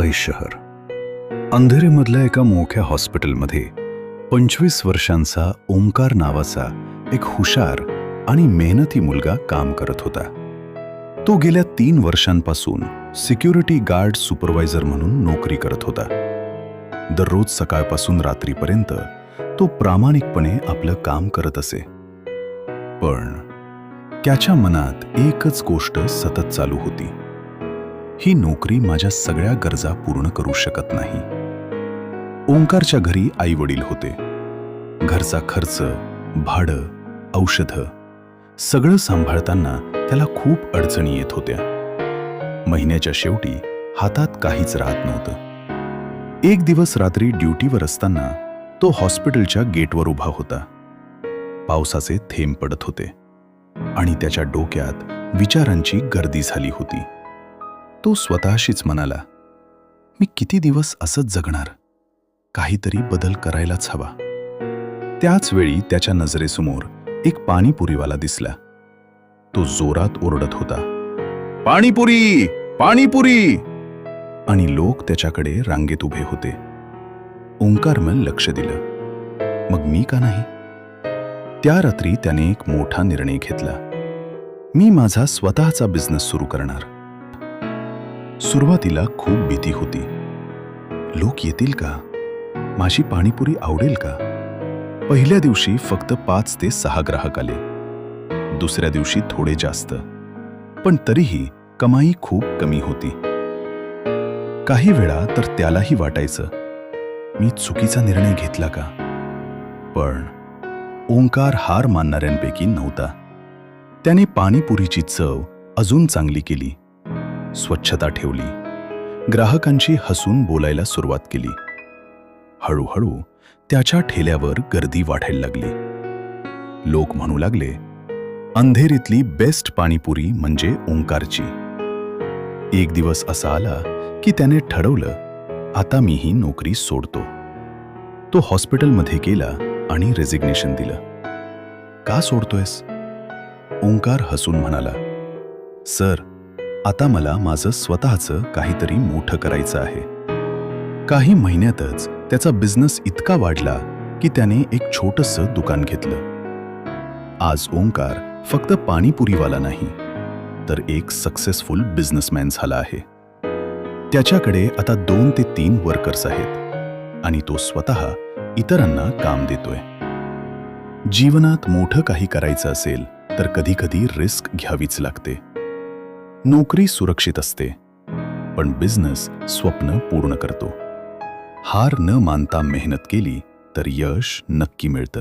मुंबई शहर अंधेरीमधल्या एका मोठ्या हॉस्पिटलमध्ये 25 वर्षांचा ओंकार नावाचा एक हुशार आणि मेहनती मुलगा काम करत होता. तो गेल्या 3 वर्षांपासून सिक्युरिटी गार्ड सुपरवायझर म्हणून नोकरी करत होता. दररोज सकाळपासून रात्रीपर्यंत तो प्रामाणिकपणे आपलं काम करत असे. पण त्याच्या मनात एकच गोष्ट सतत चालू होती. ही नोकरी माझ्या सगळ्या गरजा पूर्ण करू शकत नाही. ओंकारच्या घरी आई वडील होते. घरचा खर्च, भाडं, औषधं सगळं सांभाळताना त्याला खूप अडचणी येत होत्या. महिन्याच्या शेवटी हातात काहीच राहत नव्हतं. एक दिवस रात्री ड्युटीवर असताना तो हॉस्पिटलच्या गेटवर उभा होता. पावसाचे थेंब पडत होते आणि त्याच्या डोक्यात विचारांची गर्दी झाली होती. तो स्वतःशीच म्हणाला, मी किती दिवस असंच जगणार? काहीतरी बदल करायलाच हवा. त्याच वेळी त्याच्या नजरेसमोर एक पाणीपुरीवाला दिसला. तो जोरात ओरडत होता, पाणीपुरी, पाणीपुरी! आणि लोक त्याच्याकडे रांगेत उभे होते. ओंकारनं लक्ष दिलं. मग मी का नाही? त्या रात्री त्याने एक मोठा निर्णय घेतला. मी माझा स्वतःचा बिझनेस सुरू करणार. सुरुवातीला खूप भीती होती. लोक येतील का? माझी पाणीपुरी आवडेल का? पहिल्या दिवशी फक्त 5 ते 6 ग्राहक आले. दुसऱ्या दिवशी थोडे जास्त. पण तरीही कमाई खूप कमी होती. काही वेळा तर त्यालाही वाटायचं, मी चुकीचा निर्णय घेतला का? पण ओंकार हार मानणाऱ्यांपैकी नव्हता. त्याने पाणीपुरीची चव अजून चांगली केली, स्वच्छता ठेवली, ग्राहकांशी हसून बोलायला सुरुवात केली. हळूहळू त्याच्या ठेल्यावर गर्दी वाढायला लागली. लोक म्हणू लागले, अंधेरीतली बेस्ट पाणीपुरी म्हणजे ओंकारची. एक दिवस असा आला की त्याने ठरवलं, आता मी ही नोकरी सोडतो. तो हॉस्पिटलमध्ये गेला आणि रेजिग्नेशन दिलं. का सोडतोयस? ओंकार हसून म्हणाला, सर, आता मला माझं स्वतःचं काहीतरी मोठं करायचं आहे. काही महिन्यातच त्याचा बिझनेस इतका वाढला की त्याने एक छोटंसं दुकान घेतलं. आज ओंकार फक्त पाणीपुरीवाला नाही, तर एक सक्सेसफुल बिझनेसमॅन झाला आहे. त्याच्याकडे आता 2 ते 3 वर्कर्स आहेत आणि तो स्वतः इतरांना काम देतोय. जीवनात मोठं काही करायचं असेल तर कधीकधी रिस्क घ्यावीच लागते. नोकरी सुरक्षित असते, पण बिझनेस स्वप्न पूर्ण करतो. हार न मानता मेहनत केली तर यश नक्की मिळतं.